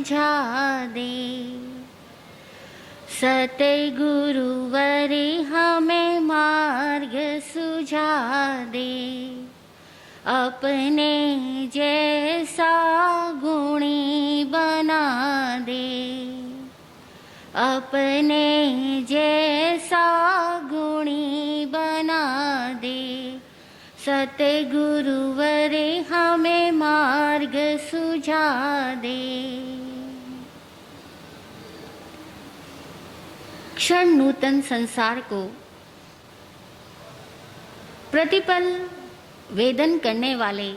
बुझा दे। सतगुरुवरे हमें मार्ग सुझा दे, अपने जैसा गुणी बना दे, अपने जैसा गुणी बना दे। सतगुरुवरे हमें मार्ग सुझा दे। क्षण नूतन संसार को प्रतिपल वेदन करने वाले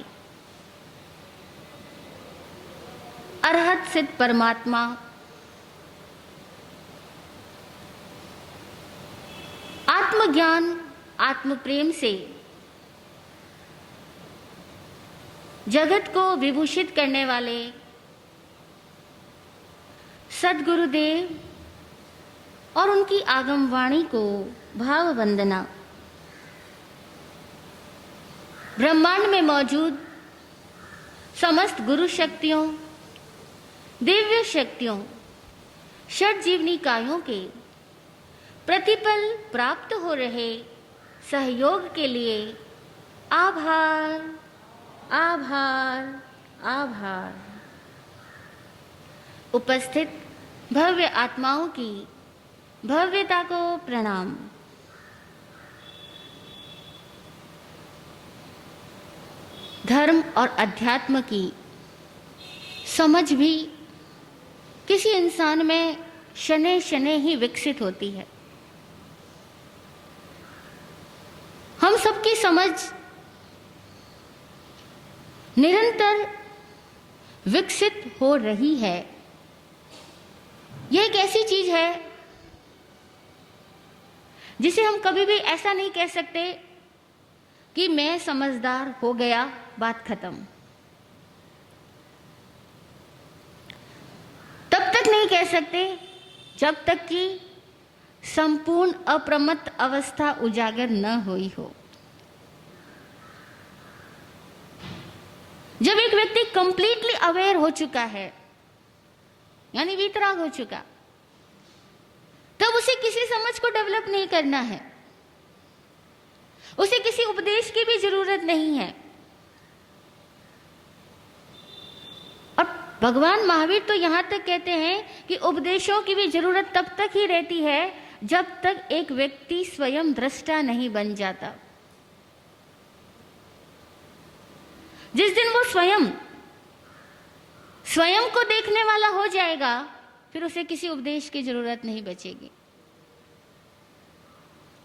अरहत सिद्ध परमात्मा आत्मज्ञान आत्म प्रेम से जगत को विभूषित करने वाले सद्गुरुदेव और उनकी आगम वाणी को भाव वंदना। ब्रह्मांड में मौजूद समस्त गुरु शक्तियों, दिव्य शक्तियों, षट जीवनी कायों के प्रतिपल प्राप्त हो रहे सहयोग के लिए आभार, आभार, आभार। उपस्थित भव्य आत्माओं की भव्यता को प्रणाम। धर्म और अध्यात्म की समझ भी किसी इंसान में शनै शनै ही विकसित होती है। हम सबकी समझ निरंतर विकसित हो रही है। यह एक ऐसी चीज है जिसे हम कभी भी ऐसा नहीं कह सकते कि मैं समझदार हो गया, बात खत्म। तब तक नहीं कह सकते जब तक कि संपूर्ण अप्रमत्त अवस्था उजागर न हुई हो। जब एक व्यक्ति कंप्लीटली अवेयर हो चुका है, यानी वीतराग हो चुका, तब उसे किसी समझ को डेवलप नहीं करना है, उसे किसी उपदेश की भी जरूरत नहीं है। और भगवान महावीर तो यहां तक कहते हैं कि उपदेशों की भी जरूरत तब तक ही रहती है जब तक एक व्यक्ति स्वयं दृष्टा नहीं बन जाता। जिस दिन वो स्वयं को देखने वाला हो जाएगा, फिर उसे किसी उपदेश की जरूरत नहीं बचेगी।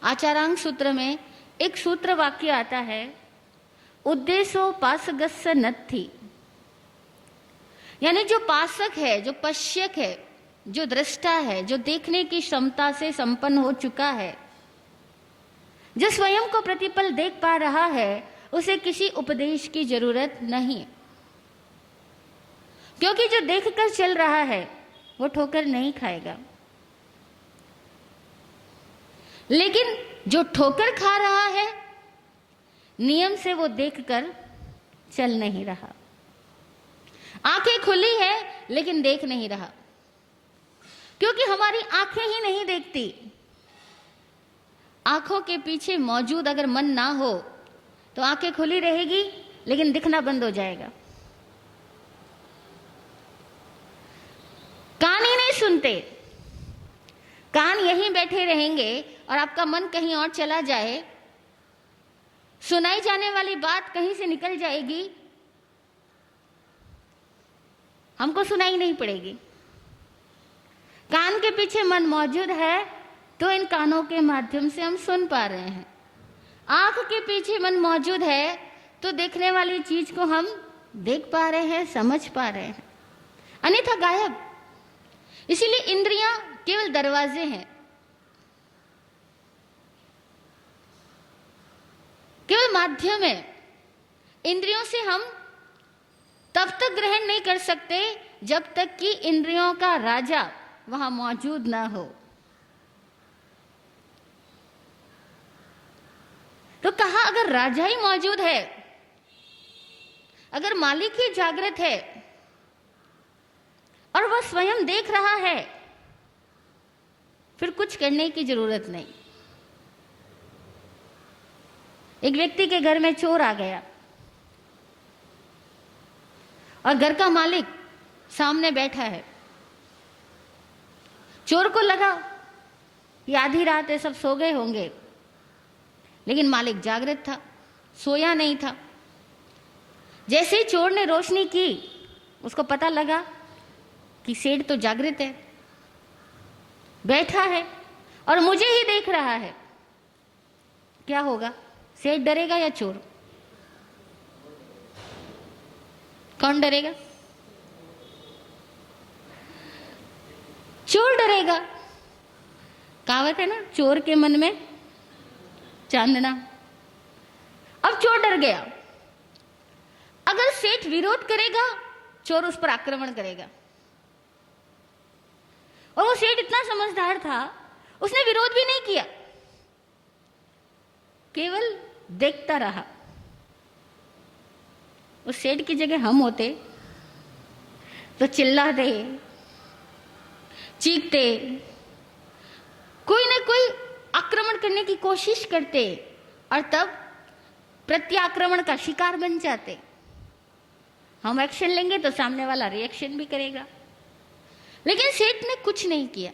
आचारांग सूत्र में एक सूत्र वाक्य आता है, उद्देशो पासगस्य नत्थि, यानी जो पासक है, जो पश्यक है, जो दृष्टा है, जो देखने की क्षमता से संपन्न हो चुका है, जो स्वयं को प्रतिपल देख पा रहा है, उसे किसी उपदेश की जरूरत नहीं, क्योंकि जो देखकर चल रहा है वो ठोकर नहीं खाएगा। लेकिन जो ठोकर खा रहा है, नियम से वो देखकर चल नहीं रहा। आंखें खुली है लेकिन देख नहीं रहा, क्योंकि हमारी आंखें ही नहीं देखती। आंखों के पीछे मौजूद अगर मन ना हो तो आंखें खुली रहेगी लेकिन दिखना बंद हो जाएगा। कान ही नहीं सुनते, कान यहीं बैठे रहेंगे और आपका मन कहीं और चला जाए, सुनाई जाने वाली बात कहीं से निकल जाएगी, हमको सुनाई नहीं पड़ेगी। कान के पीछे मन मौजूद है तो इन कानों के माध्यम से हम सुन पा रहे हैं। आंख के पीछे मन मौजूद है तो देखने वाली चीज को हम देख पा रहे हैं, समझ पा रहे हैं, अन्यथा गायब। इसीलिए इंद्रियां केवल दरवाजे हैं, केवल माध्यम है। इंद्रियों से हम तब तक ग्रहण नहीं कर सकते जब तक कि इंद्रियों का राजा वहां मौजूद ना हो। तो कहा अगर राजा ही मौजूद है, अगर मालिक ही जागृत है और वह स्वयं देख रहा है, फिर कुछ करने की जरूरत नहीं। एक व्यक्ति के घर में चोर आ गया और घर का मालिक सामने बैठा है। चोर को लगा कि आधी रात है, सब सो गए होंगे, लेकिन मालिक जागृत था, सोया नहीं था। जैसे ही चोर ने रोशनी की, उसको पता लगा कि सेठ तो जागृत है, बैठा है और मुझे ही देख रहा है। क्या होगा? सेठ डरेगा या चोर? कौन डरेगा? चोर डरेगा। कहावत है ना, चोर के मन में चांदना। अब चोर डर गया। अगर सेठ विरोध करेगा, चोर उस पर आक्रमण करेगा। और वो सेठ इतना समझदार था, उसने विरोध भी नहीं किया, केवल देखता रहा। उस सेठ की जगह हम होते तो चिल्लाते, चीखते, कोई ना कोई आक्रमण करने की कोशिश करते और तब प्रत्याक्रमण का शिकार बन जाते। हम एक्शन लेंगे तो सामने वाला रिएक्शन भी करेगा, लेकिन सेठ ने कुछ नहीं किया,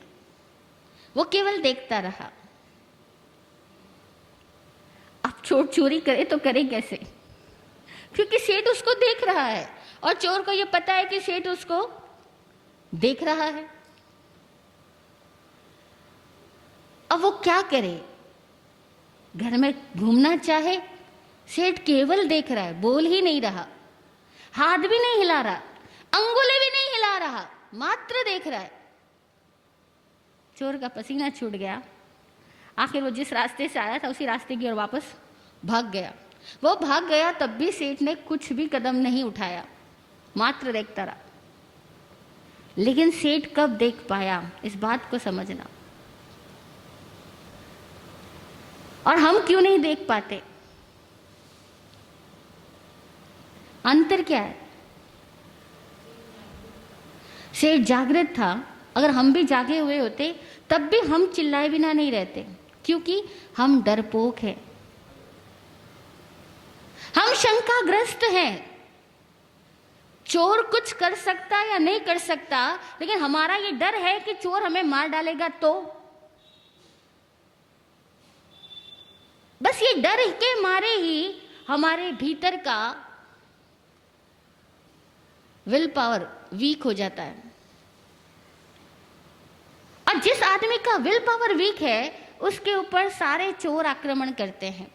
वो केवल देखता रहा। अब चोर चोरी करे तो करे कैसे? क्योंकि सेठ उसको देख रहा है और चोर को ये पता है कि सेठ उसको देख रहा है। अब वो क्या करे? घर में घूमना चाहे, सेठ केवल देख रहा है, बोल ही नहीं रहा, हाथ भी नहीं हिला रहा, अंगुली भी नहीं हिला रहा, मात्र देख रहा है। चोर का पसीना छूट गया। आखिर वो जिस रास्ते से आया था उसी रास्ते की ओर वापस भाग गया। वो भाग गया, तब भी सेठ ने कुछ भी कदम नहीं उठाया, मात्र देखता रहा। लेकिन सेठ कब देख पाया, इस बात को समझना। और हम क्यों नहीं देख पाते? अंतर क्या है? सेठ जागृत था, अगर हम भी जागे हुए होते तब भी हम चिल्लाए बिना नहीं रहते, क्योंकि हम डरपोक हैं, हम शंकाग्रस्त हैं। चोर कुछ कर सकता या नहीं कर सकता, लेकिन हमारा ये डर है कि चोर हमें मार डालेगा तो। बस ये डर के मारे ही हमारे भीतर का विल पावर वीक हो जाता है। और जिस आदमी का विल पावर वीक है, उसके ऊपर सारे चोर आक्रमण करते हैं,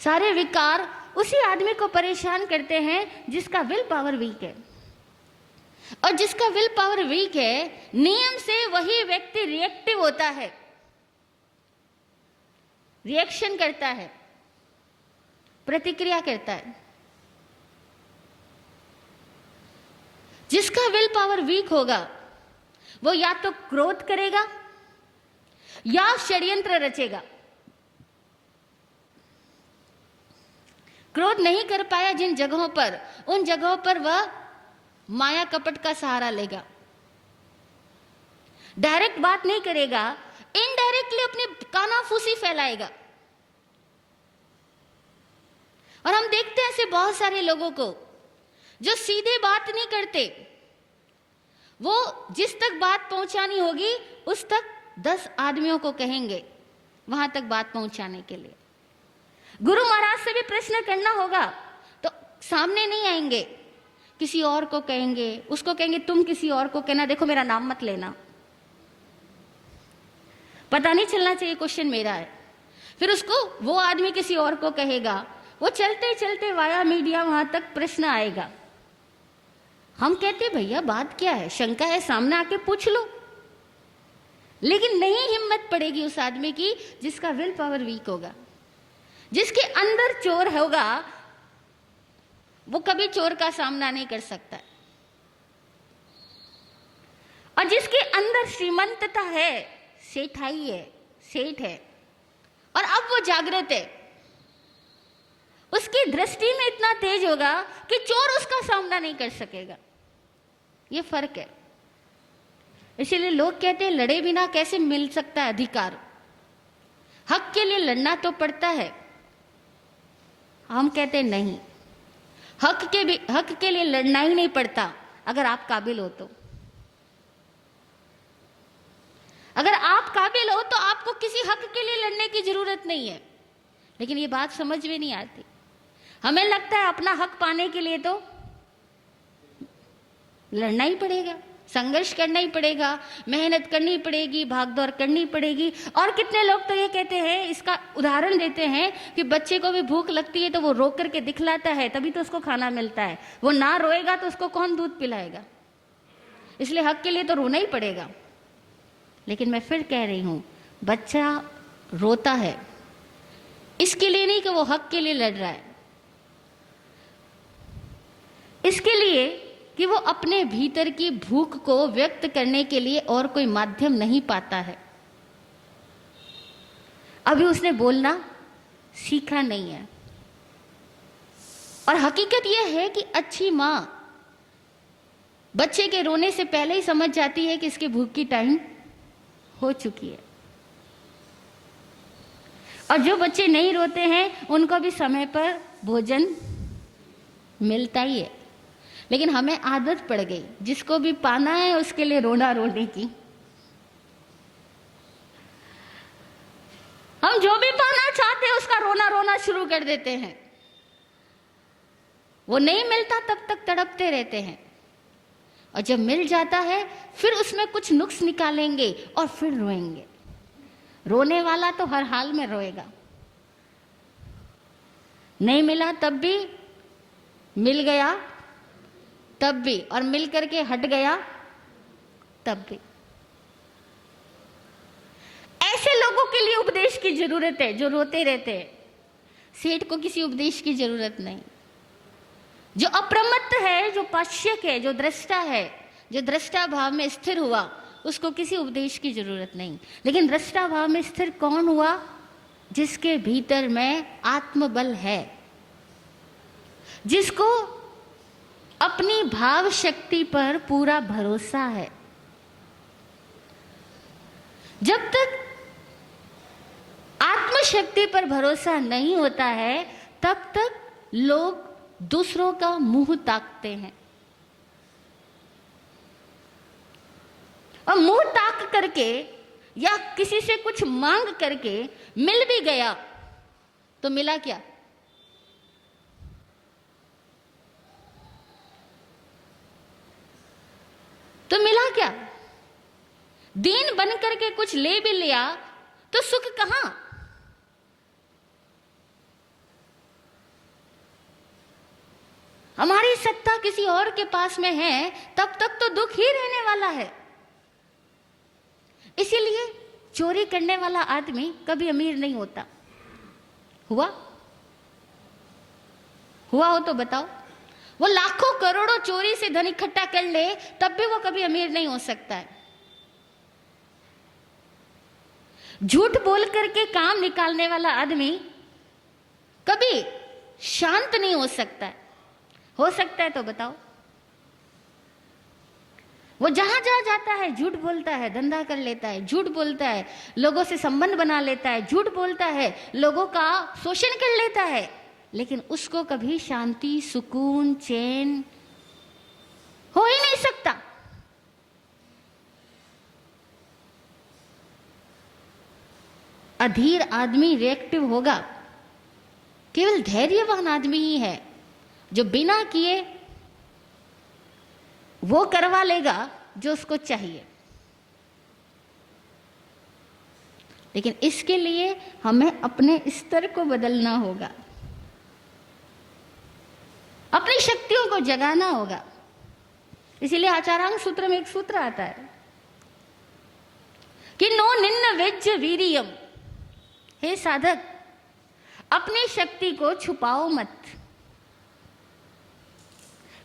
सारे विकार उसी आदमी को परेशान करते हैं जिसका विल पावर वीक है। और जिसका विल पावर वीक है, नियम से वही व्यक्ति रिएक्टिव होता है, रिएक्शन करता है, प्रतिक्रिया करता है। जिसका विल पावर वीक होगा, वो या तो क्रोध करेगा या षड्यंत्र रचेगा। क्रोध नहीं कर पाया जिन जगहों पर, उन जगहों पर वह माया कपट का सहारा लेगा। डायरेक्ट बात नहीं करेगा, इनडायरेक्टली अपनी कानाफूसी फैलाएगा। और हम देखते हैं ऐसे बहुत सारे लोगों को जो सीधे बात नहीं करते, वो जिस तक बात पहुंचानी होगी उस तक 10 आदमियों को कहेंगे वहां तक बात पहुंचाने के लिए। गुरु महाराज से भी प्रश्न करना होगा तो सामने नहीं आएंगे, किसी और को कहेंगे, उसको कहेंगे तुम किसी और को कहना, देखो मेरा नाम मत लेना, पता नहीं चलना चाहिए क्वेश्चन मेरा है। फिर उसको वो आदमी किसी और को कहेगा, वो चलते चलते वाया मीडिया वहां तक प्रश्न आएगा। हम कहते भैया बात क्या है, शंका है, सामने आके पूछ लो। लेकिन नहीं हिम्मत पड़ेगी उस आदमी की जिसका विल पावर वीक होगा, जिसके अंदर चोर होगा, वो कभी चोर का सामना नहीं कर सकता। और जिसके अंदर श्रीमंतता है, सेठाई है, सेठ है, और अब वो जागृत है, उसकी दृष्टि में इतना तेज होगा कि चोर उसका सामना नहीं कर सकेगा। ये फर्क है। इसीलिए लोग कहते हैं लड़े बिना कैसे मिल सकता है अधिकार। हक के लिए लड़ना तो पड़ता है। हम कहते हैं नहीं, हक के लिए लड़ना ही नहीं पड़ता अगर आप काबिल हो तो। अगर आप काबिल हो तो आपको किसी हक के लिए लड़ने की जरूरत नहीं है। लेकिन ये बात समझ में नहीं आती। हमें लगता है अपना हक पाने के लिए तो लड़ना ही पड़ेगा, संघर्ष करना ही पड़ेगा, मेहनत करनी पड़ेगी, भागदौड़ करनी पड़ेगी। और कितने लोग तो ये कहते हैं, इसका उदाहरण देते हैं कि बच्चे को भी भूख लगती है तो वो रो करके दिखलाता है, तभी तो उसको खाना मिलता है। वो ना रोएगा तो उसको कौन दूध पिलाएगा। इसलिए हक के लिए तो रोना ही पड़ेगा। लेकिन मैं फिर कह रही हूं, बच्चा रोता है इसके लिए नहीं कि वो हक के लिए लड़ रहा है, इसके लिए कि वो अपने भीतर की भूख को व्यक्त करने के लिए और कोई माध्यम नहीं पाता है। अभी उसने बोलना सीखा नहीं है। और हकीकत यह है कि अच्छी मां बच्चे के रोने से पहले ही समझ जाती है कि इसके भूख की टाइम हो चुकी है। और जो बच्चे नहीं रोते हैं उनको भी समय पर भोजन मिलता ही है। लेकिन हमें आदत पड़ गई, जिसको भी पाना है उसके लिए रोना रोने की। हम जो भी पाना चाहते हैं उसका रोना रोना शुरू कर देते हैं। वो नहीं मिलता तब तक तड़पते रहते हैं, और जब मिल जाता है फिर उसमें कुछ नुक्स निकालेंगे और फिर रोएंगे। रोने वाला तो हर हाल में रोएगा। नहीं मिला तब भी, मिल गया तब भी, और मिल करके हट गया तब भी। ऐसे लोगों के लिए उपदेश की जरूरत है जो रोते रहते हैं। सेठ को किसी उपदेश की जरूरत नहीं। जो अप्रमत्त है, जो पाश्यक है, जो दृष्टा है, जो दृष्टा भाव में स्थिर हुआ, उसको किसी उपदेश की जरूरत नहीं। लेकिन दृष्टा भाव में स्थिर कौन हुआ? जिसके भीतर में आत्मबल है, जिसको अपनी भाव शक्ति पर पूरा भरोसा है। जब तक आत्मशक्ति पर भरोसा नहीं होता है तब तक लोग दूसरों का मुंह ताकते हैं, और मुंह ताक करके या किसी से कुछ मांग करके मिल भी गया तो मिला क्या? तो मिला क्या? दीन बन करके कुछ ले भी लिया तो सुख कहां? हमारी सत्ता किसी और के पास में है तब तक तो दुख ही रहने वाला है। इसीलिए चोरी करने वाला आदमी कभी अमीर नहीं होता। हुआ हो तो बताओ। वो लाखों करोड़ों चोरी से धन इकट्ठा कर ले तब भी वो कभी अमीर नहीं हो सकता है। झूठ बोल करके काम निकालने वाला आदमी कभी शांत नहीं हो सकता है। हो सकता है तो बताओ। वो जहां जहां जाता है झूठ बोलता है, धंधा कर लेता है, झूठ बोलता है, लोगों से संबंध बना लेता है, झूठ बोलता है, लोगों का शोषण कर लेता है, लेकिन उसको कभी शांति, सुकून, चैन हो ही नहीं सकता। अधीर आदमी रिएक्टिव होगा। केवल धैर्यवान आदमी ही है जो बिना किए वो करवा लेगा जो उसको चाहिए। लेकिन इसके लिए हमें अपने स्तर को बदलना होगा, अपनी शक्तियों को जगाना होगा। इसीलिए आचारांग सूत्र में एक सूत्र आता है कि नो निन्न वेज्य वीरियम। हे साधक, अपनी शक्ति को छुपाओ मत।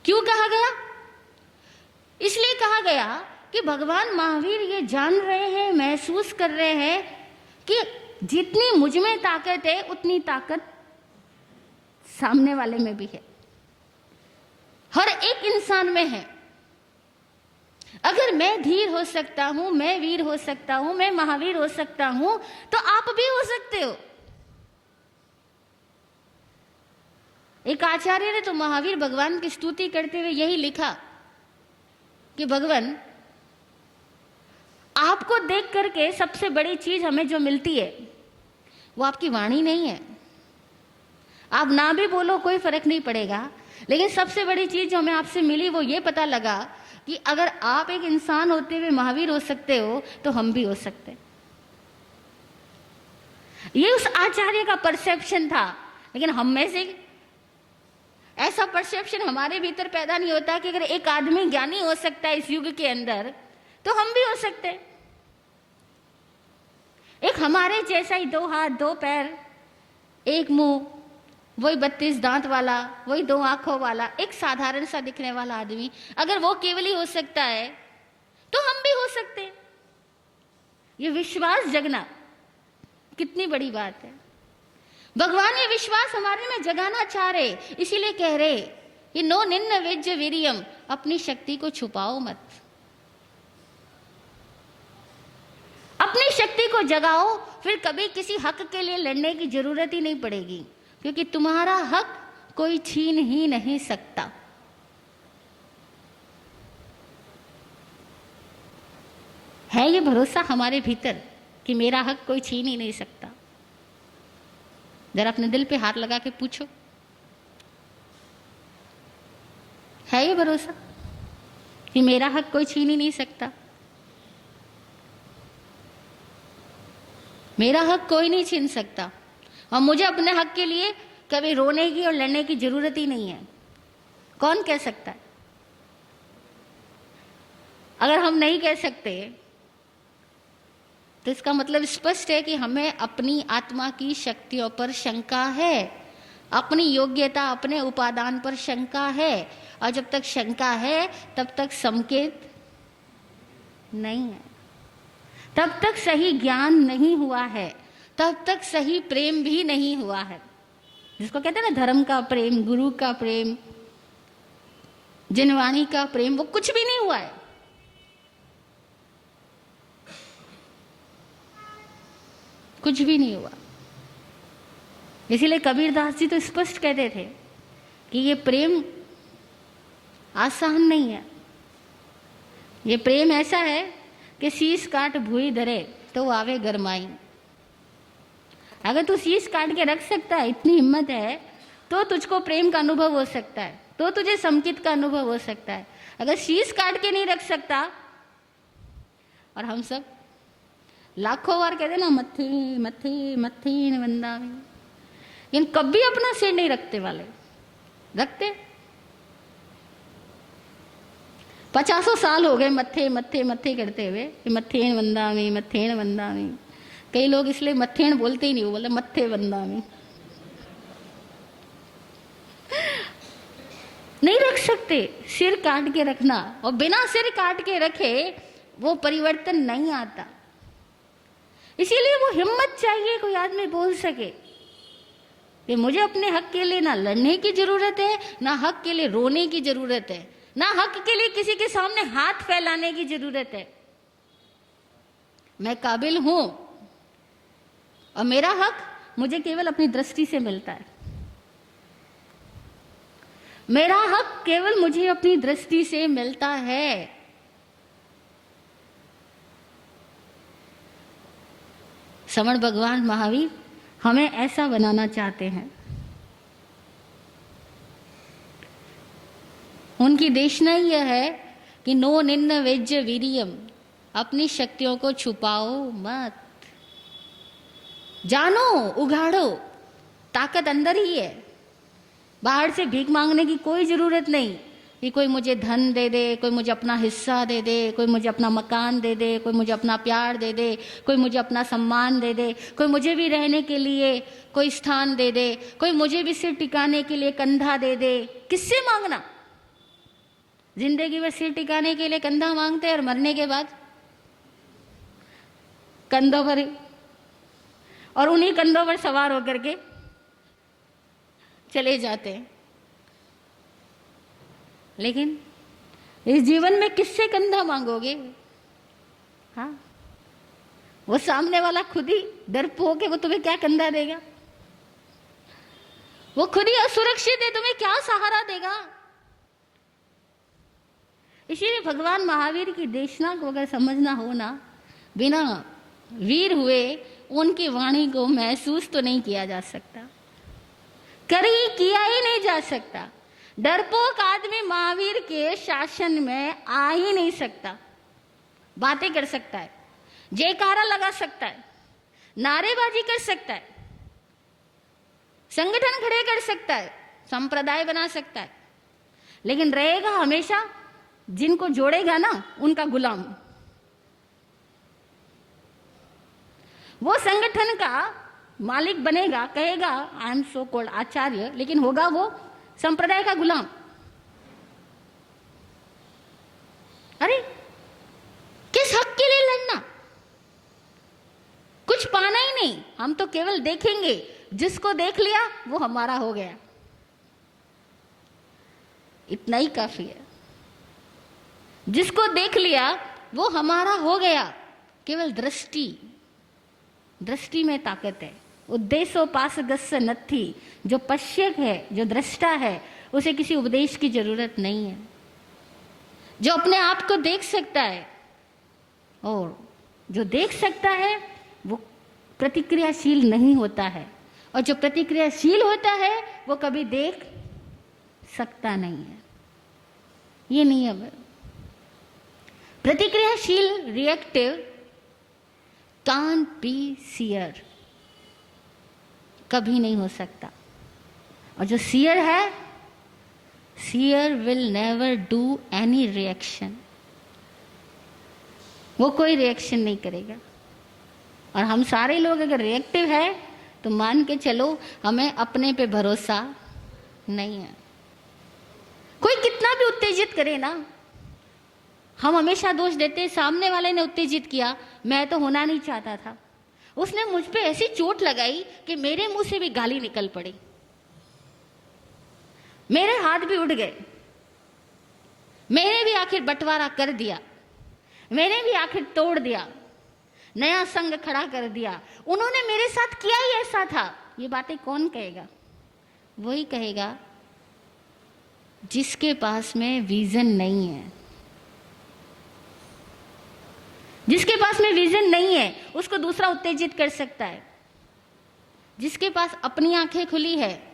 क्यों कहा गया? इसलिए कहा गया कि भगवान महावीर ये जान रहे हैं, महसूस कर रहे हैं कि जितनी मुझ में ताकत है उतनी ताकत सामने वाले में भी है, हर एक इंसान में है। अगर मैं धीर हो सकता हूं, मैं वीर हो सकता हूं, मैं महावीर हो सकता हूं, तो आप भी हो सकते हो। एक आचार्य ने तो महावीर भगवान की स्तुति करते हुए यही लिखा कि भगवान, आपको देख करके सबसे बड़ी चीज हमें जो मिलती है वो आपकी वाणी नहीं है। आप ना भी बोलो कोई फर्क नहीं पड़ेगा, लेकिन सबसे बड़ी चीज जो हमें आपसे मिली वो ये पता लगा कि अगर आप एक इंसान होते हुए महावीर हो सकते हो तो हम भी हो सकते हैं। ये उस आचार्य का परसेप्शन था। लेकिन हम में से ऐसा परसेप्शन हमारे भीतर पैदा नहीं होता कि अगर एक आदमी ज्ञानी हो सकता है इस युग के अंदर तो हम भी हो सकते हैं। एक हमारे जैसा ही 2 हाथ 2 पैर 1 मुंह, वही 32 दांत वाला, वही 2 आंखों वाला, एक साधारण सा दिखने वाला आदमी, अगर वो केवल ही हो सकता है तो हम भी हो सकते हैं। ये विश्वास जगना कितनी बड़ी बात है। भगवान ये विश्वास हमारे में जगाना चाह रहे, इसीलिए कह रहे कि नो निन्न विज्ज वीरियम, अपनी शक्ति को छुपाओ मत, अपनी शक्ति को जगाओ, फिर कभी किसी हक के लिए लड़ने की जरूरत ही नहीं पड़ेगी, क्योंकि तुम्हारा हक कोई छीन ही नहीं सकता। है ये भरोसा हमारे भीतर कि मेरा हक कोई छीन ही नहीं सकता? जरा अपने दिल पे हाथ लगा के पूछो, है ये भरोसा कि मेरा हक कोई छीन ही नहीं सकता? मेरा हक कोई नहीं छीन सकता, और मुझे अपने हक के लिए कभी रोने की और लड़ने की जरूरत ही नहीं है। कौन कह सकता है? अगर हम नहीं कह सकते तो इसका मतलब स्पष्ट है कि हमें अपनी आत्मा की शक्तियों पर शंका है, अपनी योग्यता, अपने उपादान पर शंका है, और जब तक शंका है तब तक संकेत नहीं है, तब तक सही ज्ञान नहीं हुआ है, तब तक सही प्रेम भी नहीं हुआ है। जिसको कहते हैं ना धर्म का प्रेम, गुरु का प्रेम, जिनवाणी का प्रेम, वो कुछ भी नहीं हुआ है। कुछ भी नहीं हुआ। इसीलिए कबीरदास जी तो स्पष्ट कहते थे कि ये प्रेम आसान नहीं है। ये प्रेम ऐसा है कि शीश काट भूई धरे तो आवे गरमाई। अगर तू शीश काट के रख सकता है, इतनी हिम्मत है, तो तुझको प्रेम का अनुभव हो सकता है, तो तुझे समकित का अनुभव हो सकता है। अगर शीश काट के नहीं रख सकता, और हम सब लाखों बार कहते ना मत्थी मत्थी मत्थी वंदामी, लेकिन कभी अपना सिर नहीं रखते वाले रखते। 50 साल हो गए मत्थे मत्थे मत्थे करते हुए कि मत्थेन वंदामी मत्थेन वंदामी। कई लोग इसलिए मत्थेन बोलते ही नहीं, वो बोले मत्थे वंदामी। नहीं रख सकते। सिर काट के रखना, और बिना सिर काट के रखे वो परिवर्तन नहीं आता। इसीलिए वो हिम्मत चाहिए, कोई आदमी बोल सके कि मुझे अपने हक के लिए ना लड़ने की जरूरत है, ना हक के लिए रोने की जरूरत है, ना हक के लिए किसी के सामने हाथ फैलाने की जरूरत है। मैं काबिल हूं, और मेरा हक मुझे केवल अपनी दृष्टि से मिलता है। मेरा हक केवल मुझे अपनी दृष्टि से मिलता है। श्रवण भगवान महावीर हमें ऐसा बनाना चाहते हैं। उनकी देशना यह है कि नो निन्न वेज्ज वीरियम, अपनी शक्तियों को छुपाओ मत, जानो उघाड़ो। ताकत अंदर ही है, बाहर से भीख मांगने की कोई जरूरत नहीं कि कोई मुझे धन दे दे, कोई मुझे अपना हिस्सा दे दे, कोई मुझे अपना मकान दे दे, कोई मुझे अपना प्यार दे दे, कोई मुझे अपना सम्मान दे दे, कोई मुझे भी रहने के लिए कोई स्थान दे दे, कोई मुझे भी सिर टिकाने के लिए कंधा दे दे। किससे मांगना? जिंदगी में सिर टिकाने के लिए कंधा मांगते हैं, और मरने के बाद कंधों पर, और उन्हीं कंधों पर सवार होकर के चले जाते हैं। लेकिन इस जीवन में किससे कंधा मांगोगे? हाँ, वो सामने वाला खुद ही डरपोक है, वो तुम्हें क्या कंधा देगा? वो खुद ही असुरक्षित है, तुम्हें क्या सहारा देगा? इसीलिए भगवान महावीर की देशना को अगर समझना हो ना, बिना वीर हुए उनकी वाणी को महसूस तो नहीं किया जा सकता, किया ही नहीं जा सकता। डरपोक आदमी महावीर के शासन में आ ही नहीं सकता। बातें कर सकता है, जयकारा लगा सकता है, नारेबाजी कर सकता है, संगठन खड़े कर सकता है, संप्रदाय बना सकता है, लेकिन रहेगा हमेशा जिनको जोड़ेगा ना उनका गुलाम। वो संगठन का मालिक बनेगा, कहेगा आई एम सो कॉल्ड आचार्य, लेकिन होगा वो संप्रदाय का गुलाम। अरे किस हक के लिए लड़ना? कुछ पाना ही नहीं, हम तो केवल देखेंगे, जिसको देख लिया वो हमारा हो गया, इतना ही काफी है। जिसको देख लिया वो हमारा हो गया। केवल दृष्टि में ताकत है। उद्देश्योपासगस्य नत्थी, जो पश्यक है, जो दृष्टा है, उसे किसी उपदेश की जरूरत नहीं है। जो अपने आप को देख सकता है, और जो देख सकता है वो प्रतिक्रियाशील नहीं होता है, और जो प्रतिक्रियाशील होता है वो कभी देख सकता नहीं है। ये नियम है। प्रतिक्रियाशील, रिएक्टिव, कांट बी सीयर, कभी नहीं हो सकता। और जो सीयर है, seer will never do any reaction, वो कोई रिएक्शन नहीं करेगा। और हम सारे लोग अगर रिएक्टिव है तो मान के चलो हमें अपने पे भरोसा नहीं है। कोई कितना भी उत्तेजित करे ना, हम हमेशा दोष देते हैं सामने वाले ने उत्तेजित किया, मैं तो होना नहीं चाहता था, उसने मुझ पे ऐसी चोट लगाई कि मेरे मुंह से भी गाली निकल पड़ी, मेरे हाथ भी उड़ गए, मैंने भी आखिर बंटवारा कर दिया, मैंने भी आखिर तोड़ दिया, नया संग खड़ा कर दिया, उन्होंने मेरे साथ किया ही ऐसा था। ये बातें कौन कहेगा? वही कहेगा जिसके पास में विजन नहीं है। जिसके पास में विजन नहीं है उसको दूसरा उत्तेजित कर सकता है। जिसके पास अपनी आंखें खुली है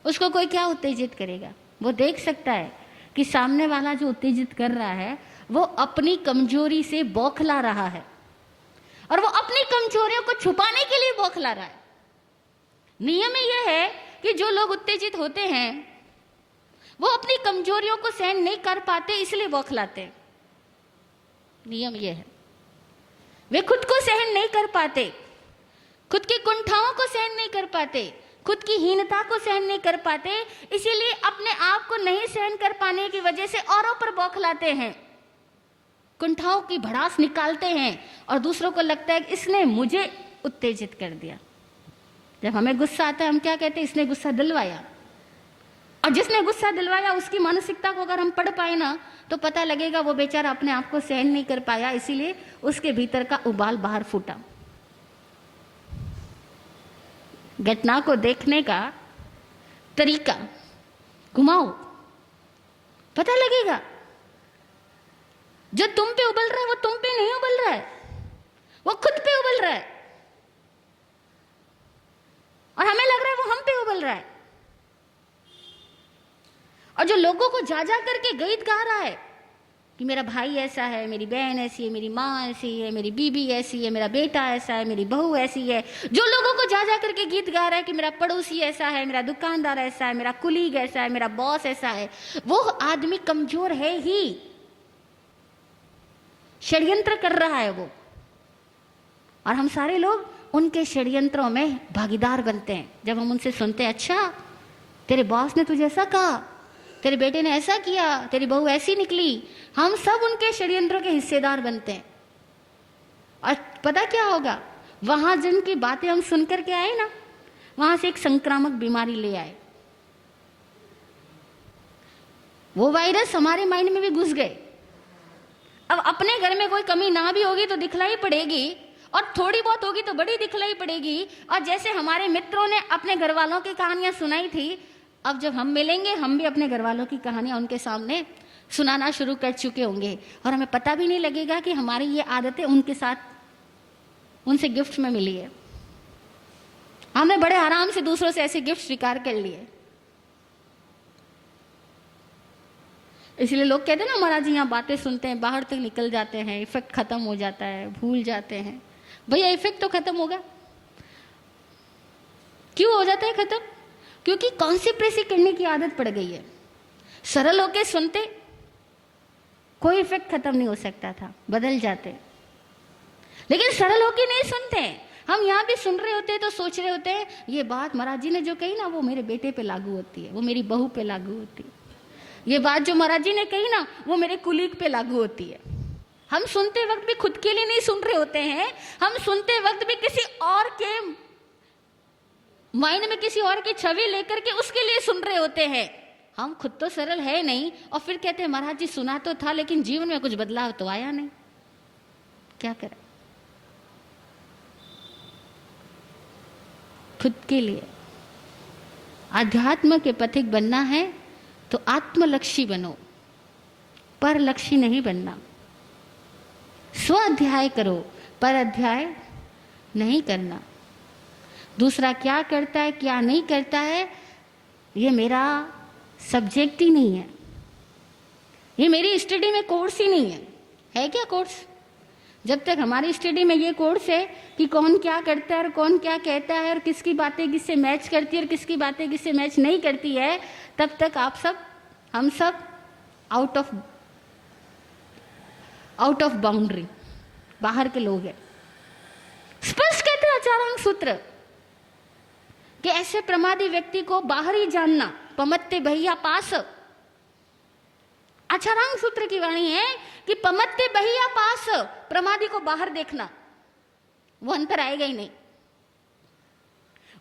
उसको कोई क्या उत्तेजित करेगा? वो देख सकता है कि सामने वाला जो उत्तेजित कर रहा है वो अपनी कमजोरी से बौखला रहा है, और वो अपनी कमजोरियों को छुपाने के लिए बौखला रहा है। नियम यह है कि जो लोग उत्तेजित होते हैं वो अपनी कमजोरियों को सहन नहीं कर पाते, इसलिए बौखलाते हैं। नियम यह है, वे खुद को सहन नहीं कर पाते, खुद की कुंठाओं को सहन नहीं कर पाते, खुद की हीनता को सहन नहीं कर पाते, इसीलिए अपने आप को नहीं सहन कर पाने की वजह से औरों पर बौखलाते हैं, कुंठाओं की भड़ास निकालते हैं, और दूसरों को लगता है कि इसने मुझे उत्तेजित कर दिया। जब हमें गुस्सा आता है हम क्या कहते हैं? इसने गुस्सा दिलवाया। और जिसने गुस्सा दिलवाया उसकी मानसिकता को अगर हम पढ़ पाए ना तो पता लगेगा वो बेचारा अपने आप को सहन नहीं कर पाया, इसीलिए उसके भीतर का उबाल बाहर फूटा। घटना को देखने का तरीका घुमाओ, पता लगेगा जो तुम पे उबल रहा है वो तुम पे नहीं उबल रहा है, वो खुद पे उबल रहा है, और हमें लग रहा है वो हम पे उबल रहा है। और जो लोगों को जा जा करके गीत गा रहा है कि मेरा भाई ऐसा है, मेरी बहन ऐसी है, मेरी माँ ऐसी है, मेरी बीबी ऐसी है, मेरा बेटा ऐसा है, मेरी बहू ऐसी है, जो लोगों को जा जा करके गीत गा रहा है कि मेरा पड़ोसी ऐसा है, मेरा दुकानदार ऐसा है, मेरा कुलीग ऐसा है, मेरा बॉस ऐसा है, वो आदमी कमजोर है ही, षड्यंत्र कर रहा है वो। और हम सारे लोग उनके षड्यंत्रों में भागीदार बनते हैं। जब हम उनसे सुनते हैं, अच्छा तेरे बॉस ने तुझे ऐसा कहा, तेरे बेटे ने ऐसा किया, तेरी बहू ऐसी निकली, हम सब उनके षड्यंत्रों के हिस्सेदार बनते हैं। और पता क्या होगा, वहां जिनकी बातें हम सुन करके आए ना, वहां से एक संक्रामक बीमारी ले आए। वो वायरस हमारे माइंड में भी घुस गए। अब अपने घर में कोई कमी ना भी होगी तो दिखलाई पड़ेगी, और थोड़ी बहुत होगी तो बड़ी दिखलाई पड़ेगी। और जैसे हमारे मित्रों ने अपने घर वालों की कहानियां सुनाई थी, अब जब हम मिलेंगे हम भी अपने घर वालों की कहानियां उनके सामने सुनाना शुरू कर चुके होंगे, और हमें पता भी नहीं लगेगा कि हमारी ये आदतें उनके साथ, उनसे गिफ्ट में मिली है। हमने बड़े आराम से दूसरों से ऐसे गिफ्ट स्वीकार कर लिए। इसलिए लोग कहते हैं ना, महाराज जी यहाँ बातें सुनते हैं, बाहर तक निकल जाते हैं, इफेक्ट खत्म हो जाता है, भूल जाते हैं। भैया इफेक्ट तो खत्म होगा। क्यों हो जाता है खत्म? क्योंकि कॉन्सेंट्रेशन करने की आदत पड़ गई है। सरल होके सुनते, कोई इफेक्ट खत्म नहीं हो सकता था, बदल जाते। लेकिन सरल होके नहीं सुनते। हम यहाँ भी सुन रहे होते हैं तो सोच रहे होते हैं, ये बात महाराज जी ने जो कही ना, वो मेरे बेटे पे लागू होती है, वो मेरी बहू पे लागू होती है। ये बात जो महाराज जी ने कही ना, वो मेरे कुलीग पे लागू होती है। हम सुनते वक्त भी खुद के लिए नहीं सुन रहे होते हैं, हम सुनते वक्त भी किसी और के माइंड में किसी और की छवि लेकर के उसके लिए सुन रहे होते हैं। हम खुद तो सरल है नहीं, और फिर कहते हैं महाराज जी सुना तो था लेकिन जीवन में कुछ बदलाव तो आया नहीं। क्या करें? खुद के लिए अध्यात्म के पथिक बनना है तो आत्मलक्षी बनो, पर लक्ष्य नहीं बनना। स्व अध्याय करो, पर अध्याय नहीं करना। दूसरा क्या करता है क्या नहीं करता है, ये मेरा सब्जेक्ट ही नहीं है, ये मेरी स्टडी में कोर्स ही नहीं है क्या कोर्स? जब तक हमारी स्टडी में ये कोर्स है कि कौन क्या करता है और कौन क्या कहता है और किसकी बातें किससे मैच करती है और किसकी बातें किससे मैच नहीं करती है, तब तक आप सब, हम सब आउट ऑफ बाउंड्री, बाहर के लोग हैं। स्पष्ट कहते हैं आचारांग सूत्र कि ऐसे प्रमादी व्यक्ति को बाहर ही जानना, पमत्ते भैया पास। आचारांग सूत्र की वाणी है कि पमत्ते भैया पास, प्रमादी को बाहर देखना, वो अंतर आएगा ही नहीं।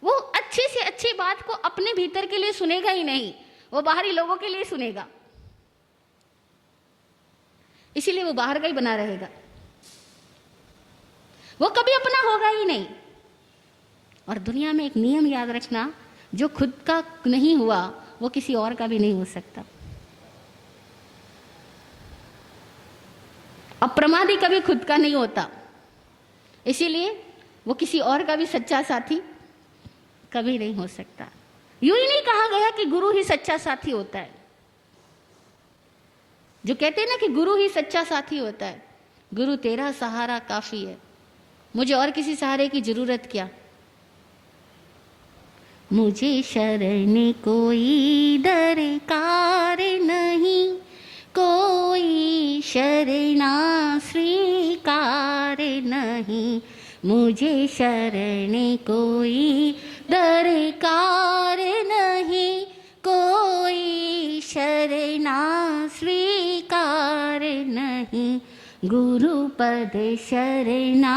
वो अच्छी से अच्छी बात को अपने भीतर के लिए सुनेगा ही नहीं, वो बाहरी लोगों के लिए सुनेगा। इसीलिए वो बाहर का ही बना रहेगा, वो कभी अपना होगा ही नहीं। और दुनिया में एक नियम याद रखना, जो खुद का नहीं हुआ वो किसी और का भी नहीं हो सकता। अप्रमादी कभी खुद का नहीं होता, इसीलिए वो किसी और का भी सच्चा साथी कभी नहीं हो सकता। यूं ही नहीं कहा गया कि गुरु ही सच्चा साथी होता है। जो कहते हैं ना कि गुरु ही सच्चा साथी होता है, गुरु तेरा सहारा काफी है, मुझे और किसी सहारे की जरूरत क्या। मुझे शरण कोई दरकार नहीं, कोई शरणा स्वीकार नहीं। मुझे शरण कोई दरकार नहीं, कोई शरणा स्वीकार नहीं। गुरु पद शरणा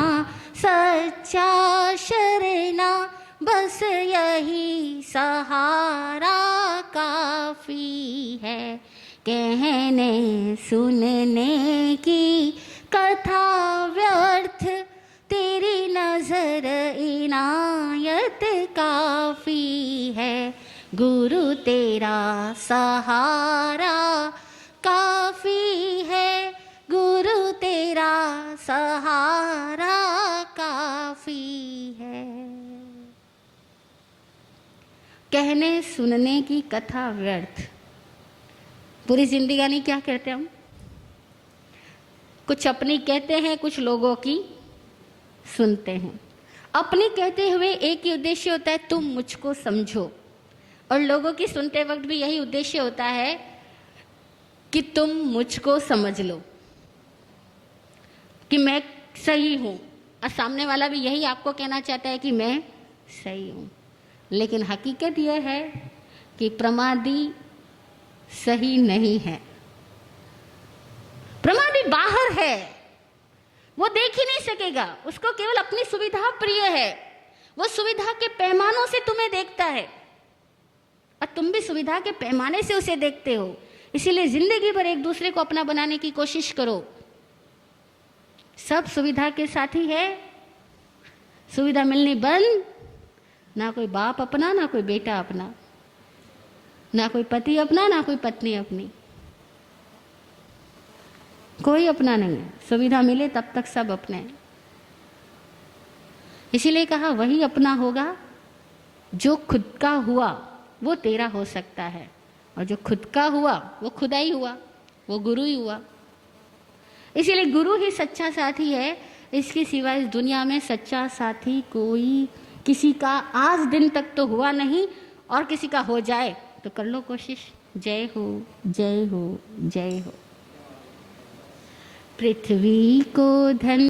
सच्चा शरणा, बस यही सहारा काफी है। कहने सुनने की कथा व्यर्थ, तेरी नजर इनायत काफी है। गुरु तेरा सहारा काफी है, गुरु तेरा सहारा काफी है। कहने सुनने की कथा व्यर्थ। पूरी जिंदगानी क्या करते हम? कुछ अपनी कहते हैं, कुछ लोगों की सुनते हैं। अपनी कहते हुए एक ही उद्देश्य होता है, तुम मुझको समझो, और लोगों की सुनते वक्त भी यही उद्देश्य होता है कि तुम मुझको समझ लो कि मैं सही हूं, और सामने वाला भी यही आपको कहना चाहता है कि मैं सही हूं। लेकिन हकीकत यह है कि प्रमादी सही नहीं है। प्रमादी बाहर है, वो देख ही नहीं सकेगा, उसको केवल अपनी सुविधा प्रिय है। वो सुविधा के पैमानों से तुम्हें देखता है और तुम भी सुविधा के पैमाने से उसे देखते हो। इसीलिए जिंदगी भर एक दूसरे को अपना बनाने की कोशिश करो। सब सुविधा के साथी है, सुविधा मिलनी बंद, ना कोई बाप अपना ना कोई बेटा अपना, ना कोई पति अपना ना कोई पत्नी अपनी, कोई अपना नहीं है। सुविधा मिले तब तक सब अपने। इसीलिए कहा वही अपना होगा जो खुद का हुआ वो तेरा हो सकता है, और जो खुद का हुआ वो खुदा ही हुआ, वो गुरु ही हुआ। इसीलिए गुरु ही सच्चा साथी है। इसके सिवा इस दुनिया में सच्चा साथी कोई किसी का आज दिन तक तो हुआ नहीं, और किसी का हो जाए तो कर लो कोशिश। जय हो, जय हो, जय हो। पृथ्वी को धन